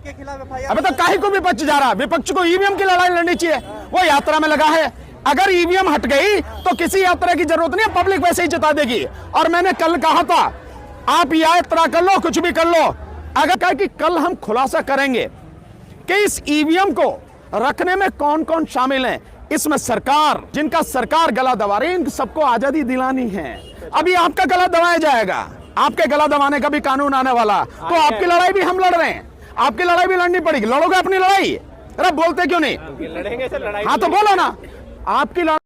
के खिलाफ FIR। अबे तो काहे को विपक्ष जा रहा है? विपक्ष को ईवीएम की लड़ाई लड़नी चाहिए, वो यात्रा में लगा है। अगर ईवीएम हट गई तो किसी यात्रा की जरूरत नहीं है, पब्लिक वैसे ही जिता देगी। और मैंने कल कहा था, आप यात्रा कर लो, कुछ भी कर लो, अगर कहा कि कल हम खुलासा करेंगे कि इस ईवीएम को रखने में कौन कौन शामिल है, इसमें सरकार, जिनका सरकार गला दबा रही है, इन सबको आजादी दिलानी है। अभी आपका गला दबाया जाएगा, आपके गला दबाने का भी कानून आने वाला, तो आपकी लड़ाई भी हम लड़ रहे हैं, आपकी लड़ाई भी लड़नी पड़ेगी। लड़ोगे अपनी लड़ाई? अरे बोलते क्यों नहीं? लड़ेंगे सर, लड़ाई। हाँ तो बोलो ना, आपकी लड़ाई।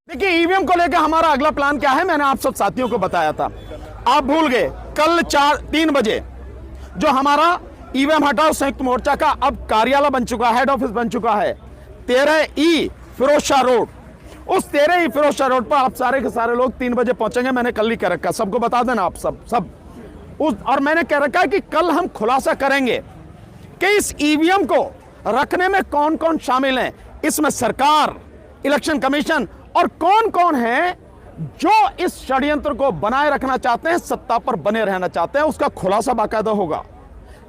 देखिए, ईवीएम को लेकर हमारा अगला प्लान क्या है, मैंने आप सब साथियों को बताया था, आप भूल गए। कल 3 बजे जो हमारा ईवीएम हटाओ संयुक्त मोर्चा का अब कार्यालय बन चुका है, हेड ऑफिस बन चुका है 13E फिरोज शाह रोड। उस 13E फिरोज शाह रोड पर आप सारे के सारे लोग 3 बजे पहुंचेंगे। मैंने कल ही कह रखा, सबको बता देना आप सब और मैंने कह रखा है कि कल हम खुलासा करेंगे कि इस ईवीएम को रखने में कौन कौन शामिल है, इसमें सरकार, इलेक्शन कमीशन और कौन कौन है जो इस षड्यंत्र को बनाए रखना चाहते हैं, सत्ता पर बने रहना चाहते हैं, उसका खुलासा बाकायदा होगा।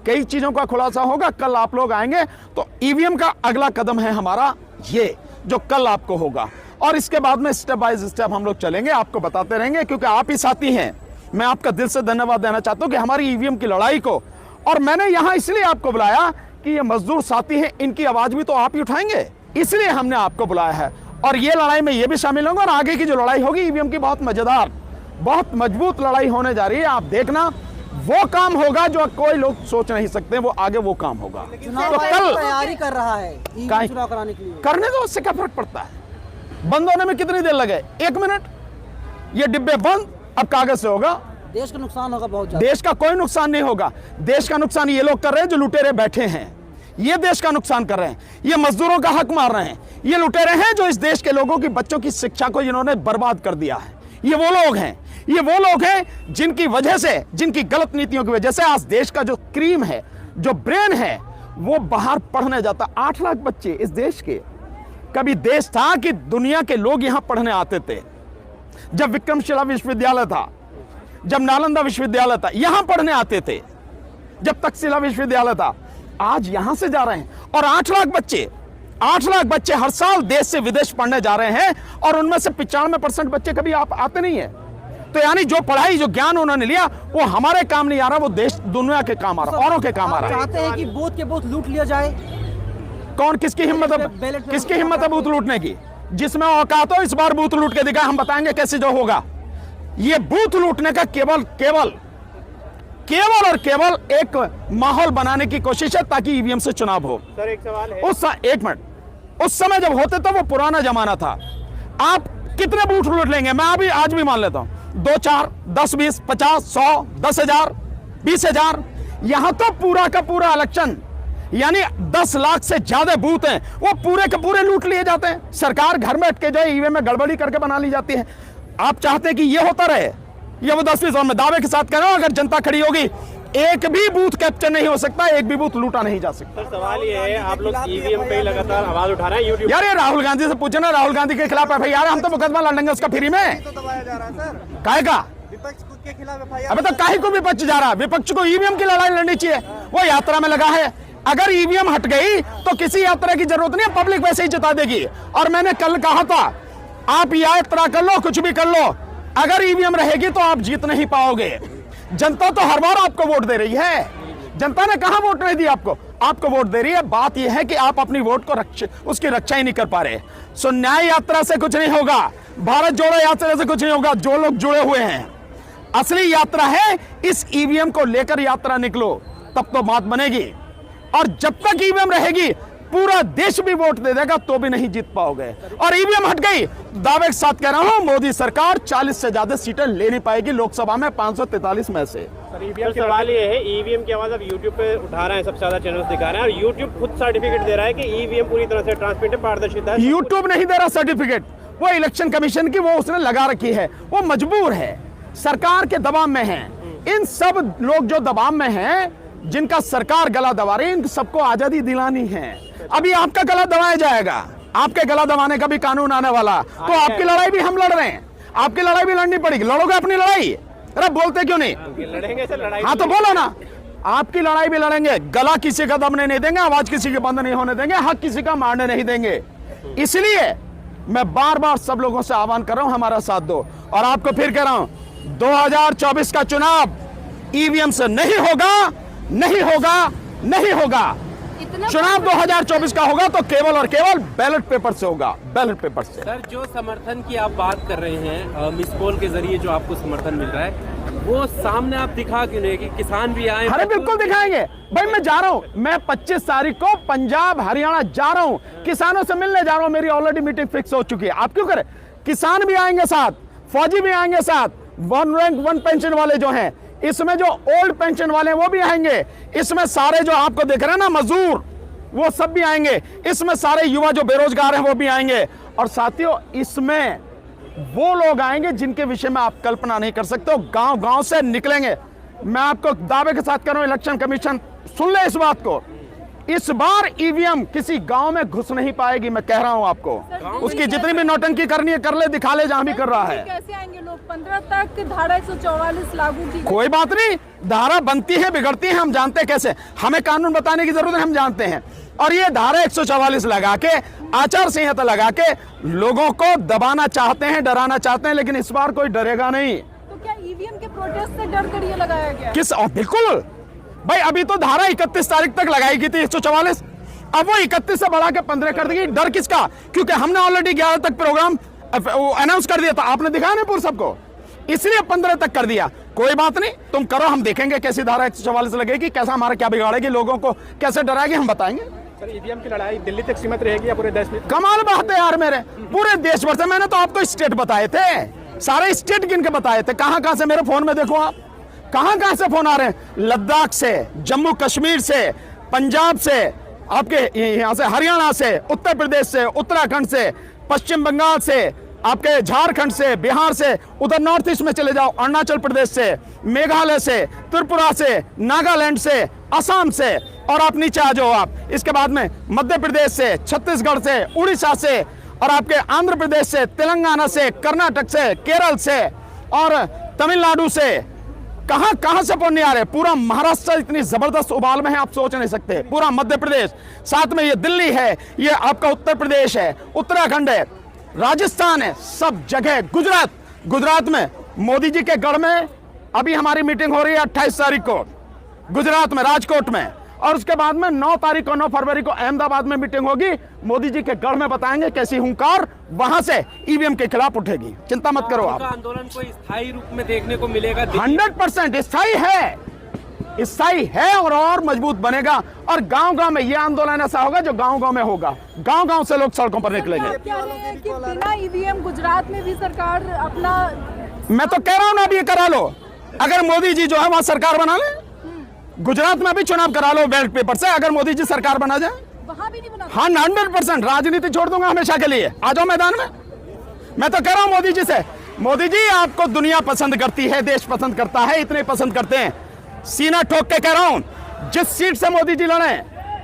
कई चीजों का खुलासा होगा, कल आप लोग आएंगे तो ईवीएम का अगला कदम है हमारा ये, जो कल आपको होगा। और इसके बाद में स्टेप बाय स्टेप हम लोग चलेंगे, आपको बताते रहेंगे, क्योंकि आप ही साथी हैं। मैं आपका दिल से धन्यवाद देना चाहता हूं कि हमारी ईवीएम की लड़ाई को, और मैंने यहां इसलिए आपको बुलाया कि ये मजदूर साथी हैं, इनकी आवाज भी तो आप ही उठाएंगे, इसलिए हमने आपको बुलाया है। और ये लड़ाई में ये भी शामिल होंगे, और आगे की जो लड़ाई होगी ईवीएम की, बहुत मजेदार, बहुत मजबूत लड़ाई होने जा रही है। आप देखना, वो काम होगा जो कोई लोग सोच नहीं सकते, वो आगे वो काम होगा। चुनाव तो कल तैयारी कर रहा है ईवीएम चुनाव कराने के लिए, करने दो, उससे क्या फर्क पड़ता है? बंद होने में कितनी देर लगे? 1 मिनट। ये डिब्बे बंद, अब कागज से होगा। देश का नुकसान होगा बहुत ज्यादा। देश का कोई नुकसान नहीं होगा। देश का नुकसान ये लोग कर रहे हैं जो लुटेरे बैठे हैं, ये देश का नुकसान कर रहे हैं, ये मजदूरों का हक मार रहे हैं, ये लुटेरे हैं जो इस देश के लोगों की, बच्चों की शिक्षा को जिन्होंने बर्बाद कर दिया है। ये वो लोग हैं, ये वो लोग हैं जिनकी वजह से, जिनकी गलत नीतियों की वजह से आज देश का जो क्रीम है, जो ब्रेन है, वो बाहर पढ़ने जाता। 8 लाख बच्चे इस देश के, कभी देश था कि दुनिया के लोग यहां पढ़ने आते थे। जब विक्रमशिला विश्वविद्यालय था, जब नालंदा विश्वविद्यालय था, यहां पढ़ने आते थे। जब तक्षशिला विश्वविद्यालय था, आज यहां से जा रहे हैं। और 8 लाख बच्चे हर साल देश से विदेश पढ़ने जा रहे हैं, और उनमें से 95% बच्चे कभी आप आते नहीं है। तो यानी जो पढ़ाई, जो ज्ञान उन्होंने लिया, वो हमारे काम नहीं आ रहा, वो देश, दुनिया के काम आ रहा, औरों के काम आ रहा है। चाहते हैं कि बूथ के बूथ लूट लिया जाए। कौन, किसकी हिम्मत है, किसकी हिम्मत है बूथ लूटने की? जिसमें औकात हो इस बार बूथ लूट के दिखाए, हम बताएंगे कैसे जो होगा। ये बूथ लूटने का केवल और केवल एक माहौल बनाने की कोशिश है ताकि ईवीएम से चुनाव हो। सर एक सवाल है, एक मिनट, उस समय जब होते तो वो पुराना जमाना था। आप कितने बूथ लूट लेंगे? मैं अभी आज भी मान लेता हूं 2, 4, 10, 20, 50, 100, 10,000, 20,000। यहां तो पूरा का पूरा इलेक्शन, यानी 10 लाख से ज्यादा बूथ हैं, वो पूरे के पूरे लूट लिए जाते हैं। सरकार घर में अटके जाए, ईवीएम में गड़बड़ी करके बना ली जाती है। आप चाहते हैं कि ये होता रहे? ये वो 10-20 और मैं दावे के साथ कह रहा हूं, अगर जनता खड़ी होगी, एक भी बूथ कैप्चर नहीं हो सकता, एक भी बूथ लूटा नहीं जा सकता। सर सवाल ये है, आप लोग ईवीएम पे लगातार आवाज उठा रहे हैं यूट्यूब। यार ये राहुल गांधी से पूछे ना, राहुल गांधी के खिलाफ FIR, हम तो मुकदमा लड़ेंगे उसका फ्री में। तो दबाया जा रहा है सर, काहे का? विपक्ष के खिलाफ FIR। अबे तो काहे को विपक्ष जा रहा है? विपक्ष को ईवीएम की लड़ाई लड़नी चाहिए, वो यात्रा में लगा है। अगर ईवीएम हट गई तो किसी यात्रा की जरूरत नहीं है, पब्लिक वैसे ही जिता देगी। और मैंने कल कहा था, आप यात्रा कर लो, कुछ भी कर लो, अगर ईवीएम रहेगी तो आप जीत नहीं पाओगे। जनता तो हर बार आपको वोट दे रही है, जनता ने कहां वोट नहीं दी आपको वोट दे रही है। बात यह है कि आप अपनी वोट को उसकी रक्षा ही नहीं कर पा रहे। सो न्याय यात्रा से कुछ नहीं होगा, भारत जोड़ो यात्रा से कुछ नहीं होगा। जो लोग जुड़े हुए हैं, असली यात्रा है इस ईवीएम को लेकर यात्रा निकलो, तब तो बात बनेगी। और जब तक ईवीएम रहेगी, पूरा देश भी वोट दे देगा तो भी नहीं जीत पाओगे। और ईवीएम हट गई, दावे के साथ कह रहा हूं, मोदी सरकार 40 से ज्यादा सीटें ले नहीं पाएगी लोकसभा में, 543 में से। सवाल ये है, ईवीएम की आवाज अब यूट्यूब पे उठा रहे हैं, सबसे ज्यादा चैनल्स दिखा रहे हैं, और यूट्यूब खुद सर्टिफिकेट दे रहा है कि ईवीएम पूरी तरह से ट्रांसपेरेंट है, पारदर्शिता है। यूट्यूब नहीं दे रहा सर्टिफिकेट, वो इलेक्शन कमीशन की वो उसने लगा रखी है, वो मजबूर है, सरकार के दबाव में है। इन सब लोग जो दबाव में हैं, जिनका सरकार गला दबा रही है, इन सबको आजादी दिलानी है। अभी आपका गला दबाया जाएगा, आपके गला दबाने का भी कानून आने वाला, तो आपकी लड़ाई भी हम लड़ रहे हैं, आपकी लड़ाई भी लड़नी पड़ेगी। लड़ोगे अपनी लड़ाई? अरे बोलते क्यों नहीं? लड़ेंगे सर, लड़ाई हाँ तो बोलो ना, आपकी लड़ाई भी लड़ेंगे। गला किसी का दबने नहीं देंगे, आवाज किसी के बंद नहीं होने देंगे, हक किसी का मारने नहीं देंगे। इसलिए मैं बार बार सब लोगों से आह्वान कर रहा हूं, हमारा साथ दो। और आपको फिर कह रहा हूं, 2024 का चुनाव ईवीएम से नहीं होगा, नहीं होगा, नहीं होगा। चुनाव 2024 का होगा तो केवल और केवल बैलेट पेपर से होगा, बैलेट पेपर से। सर, जो समर्थन की आप बात कर रहे हैं, मिस कॉल के जरिए जो आपको समर्थन मिल रहा है, वो सामने आप दिखा क्यों नहीं कि किसान भी आए? अरे बिल्कुल दिखाएंगे भाई, मैं जा रहा हूं, मैं 25 तारीख को पंजाब हरियाणा जा रहा हूं, किसानों से मिलने जा रहा हूं, मेरी ऑलरेडी मीटिंग फिक्स हो चुकी है। आप क्यों करें? किसान भी आएंगे साथ, फौजी भी आएंगे साथ, 1 रैंक 1 पेंशन वाले जो हैं, इसमें जो ओल्ड पेंशन वाले हैं वो भी आएंगे, इसमें सारे जो आपको देख रहे हैं ना मजदूर, वो सब भी आएंगे, इसमें सारे युवा जो बेरोजगार हैं वो भी आएंगे। और साथियों, इसमें वो लोग आएंगे जिनके विषय में आप कल्पना नहीं कर सकते हो, गांव गांव से निकलेंगे। मैं आपको दावे के साथ कह रहा हूं, इलेक्शन कमीशन सुन ले इस बात को, इस बार ईवीएम किसी गांव में घुस नहीं पाएगी, मैं कह रहा हूं आपको। उसकी जितनी भी नौटंकी करनी है कर ले, दिखा ले, जहां भी कर रहा है। कैसे आएंगे लोग? 15 तक धारा 144 लागू की। कोई बात नहीं, धारा बनती है बिगड़ती है, हम जानते हैं कैसे, हमें कानून बताने की जरूरत है, हम जानते हैं। और ये धारा 144 लगा के, आचार संहिता लगा के लोगों को दबाना चाहते हैं, डराना चाहते हैं, लेकिन इस बार कोई डरेगा नहीं। तो क्या ईवीएम के प्रोटेस्ट से डर कर ये लगाया गया? किस? बिल्कुल भाई, अभी तो धारा 31 तारीख तक लगाई गई थी 144, अब वो 31 से बढ़ा के 15 कर दी। डर किसका? क्योंकि हमने ऑलरेडी 11 तक प्रोग्राम अनाउंस कर दिया था, आपने दिखाया ना पूर्व सबको, इसलिए 15 तक कर दिया। कोई बात नहीं, तुम करो, हम देखेंगे कैसी धारा 144 लगेगी, कैसा हमारा क्या बिगाड़ेगी, लोगों को कैसे डराएगी, हम बताएंगे। सर, ईवीएम की लड़ाई दिल्ली तक सीमित रहेगी या पूरे देश में? कमाल बात है यार, मेरे पूरे देश भर से। मैंने तो आपको स्टेट बताए थे, सारे स्टेट गिन के बताए थे, कहां कहां से, मेरे फोन में देखो आप, कहां कहां से फोन आ रहे हैं, लद्दाख से, जम्मू कश्मीर से, पंजाब से, आपके यहां से हरियाणा से, उत्तर प्रदेश से, उत्तराखंड से, पश्चिम बंगाल से, आपके झारखंड से, बिहार से, उधर नॉर्थ ईस्ट में चले जाओ, अरुणाचल प्रदेश से, मेघालय से, त्रिपुरा से, नागालैंड से, असम से, और आप नीचे आ जाओ आप, इसके बाद में मध्य प्रदेश से, छत्तीसगढ़ से, उड़ीसा से, और आपके आंध्र प्रदेश से, तेलंगाना से, कर्नाटक से, केरल से और तमिलनाडु से, कहां कहां से फोन नहीं आ रहे। पूरा महाराष्ट्र इतनी जबरदस्त उबाल में है, आप सोच नहीं सकते। पूरा मध्य प्रदेश, साथ में ये दिल्ली है, ये आपका उत्तर प्रदेश है, उत्तराखंड है, राजस्थान है, सब जगह, गुजरात में मोदी जी के गढ़ में अभी हमारी मीटिंग हो रही है 28 तारीख को गुजरात में, राजकोट में, और उसके बाद में 9 तारीख को, 9 फरवरी को अहमदाबाद में मीटिंग होगी। मोदी जी के गढ़ में बताएंगे कैसी हुंकार वहां से ईवीएम के खिलाफ उठेगी। चिंता मत करो आप। आंदोलन को स्थायी रूप में देखने को मिलेगा? 100% स्थायी है, स्थायी है, और मजबूत बनेगा। और गांव गांव में ये आंदोलन ऐसा होगा जो गांव गांव में होगा, गांव गांव से लोग सड़कों पर निकलेंगे। आप कह रहे हैं कि बिना ईवीएम गुजरात में भी सरकार अपना, मैं तो कह रहा हूं ना, अभी ये करा लो, अगर मोदी जी जो है वहां सरकार बना ले, गुजरात में भी चुनाव करा लो बैलेट पेपर से, अगर मोदी जी सरकार बना जाए, वहां भी नहीं बना। हाँ 100% राजनीति छोड़ दूंगा हमेशा के लिए, आ जाओ मैदान में। मैं तो कह रहा हूं मोदी जी से, मोदी जी आपको दुनिया पसंद करती है, देश पसंद करता है, इतने पसंद करते हैं, सीना ठोक के कह रहा हूं, जिस सीट से मोदी जी लड़े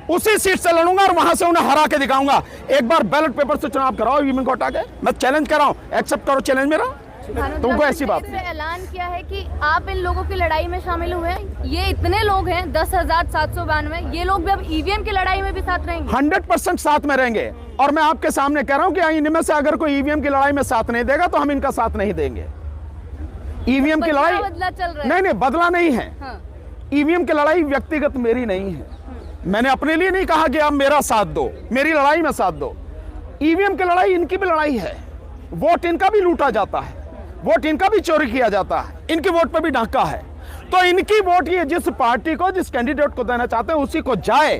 उसी सीट से लड़ूंगा और वहां से उन्हें हरा के दिखाऊंगा। एक बार बैलेट पेपर से चुनाव कराओ ईवीएम को हटा के, मैं चैलेंज कर रहा हूं, एक्सेप्ट करो चैलेंज मेरा। तुमको ऐसी बात ने ऐलान किया है कि आप इन लोगों की लड़ाई में शामिल हुए हैं। ये इतने लोग हैं 10,792, ये लोग भी अब ईवीएम की लड़ाई में भी साथ रहेंगे? 100% साथ में रहेंगे। और मैं आपके सामने कह रहा हूं कि इनमें से अगर कोई ईवीएम की लड़ाई में साथ नहीं देगा तो हम इनका साथ नहीं देंगे। ईवीएम की लड़ाई बदला चल रहा है। नहीं, बदला नहीं है। हाँ। ईवीएम की लड़ाई व्यक्तिगत मेरी नहीं है, मैंने अपने लिए नहीं कहा कि आप मेरा साथ दो, मेरी लड़ाई में साथ दो। ईवीएम की लड़ाई इनकी भी लड़ाई है, वोट इनका भी लूटा जाता है, वोट इनका भी चोरी किया जाता है, इनकी वोट पे भी डाका है। तो इनकी वोट ये जिस पार्टी को, जिस कैंडिडेट को देना चाहते हैं उसी को जाए,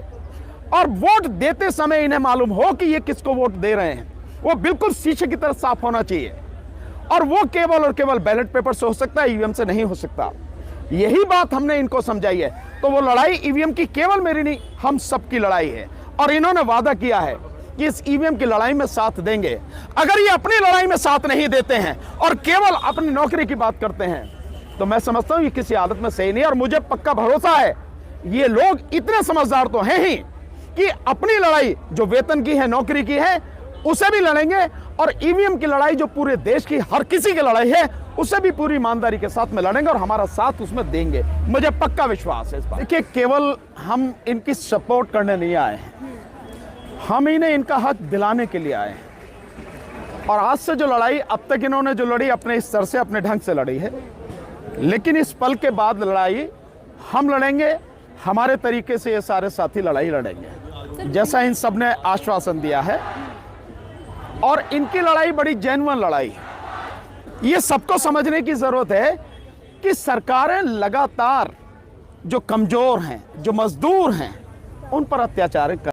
और वोट देते समय इन्हें मालूम हो कि ये किसको वोट दे रहे हैं, वो बिल्कुल शीशे की तरह साफ होना चाहिए। और वो केवल और केवल बैलेट पेपर से हो सकता है, ईवीएम से नहीं हो सकता। यही बात हमने इनको समझाई है। तो वो लड़ाई ईवीएम की केवल मेरी नहीं, हम सबकी लड़ाई है। और इन्होंने वादा किया है कि इस ईवीएम की लड़ाई में साथ देंगे। अगर ये अपनी लड़ाई में साथ नहीं देते हैं और केवल अपनी नौकरी की बात करते हैं तो मैं समझता हूं ये किसी हालत में सही नहीं। और मुझे पक्का भरोसा है ये लोग इतने समझदार तो हैं ही कि अपनी लड़ाई जो वेतन की है, नौकरी की है, उसे भी लड़ेंगे, और ईवीएम की लड़ाई जो पूरे देश की हर किसी की लड़ाई है, उसे भी पूरी ईमानदारी के साथ में लड़ेंगे और हमारा साथ उसमें देंगे। मुझे पक्का विश्वास है इस बात। देखिए, केवल हम इनकी सपोर्ट करने नहीं आए हैं, हम इन्हें इनका हक दिलाने के लिए आए हैं। और आज से जो लड़ाई अब तक इन्होंने जो लड़ी, अपने इस स्तर से, अपने ढंग से लड़ी है, लेकिन इस पल के बाद लड़ाई हम लड़ेंगे, हमारे तरीके से ये सारे साथी लड़ाई लड़ेंगे, जैसा इन सब ने आश्वासन दिया है। और इनकी लड़ाई बड़ी जेन्युइन लड़ाई है। ये सबको समझने की जरूरत है कि सरकारें लगातार जो कमजोर हैं, जो मजदूर हैं, उन पर अत्याचार कर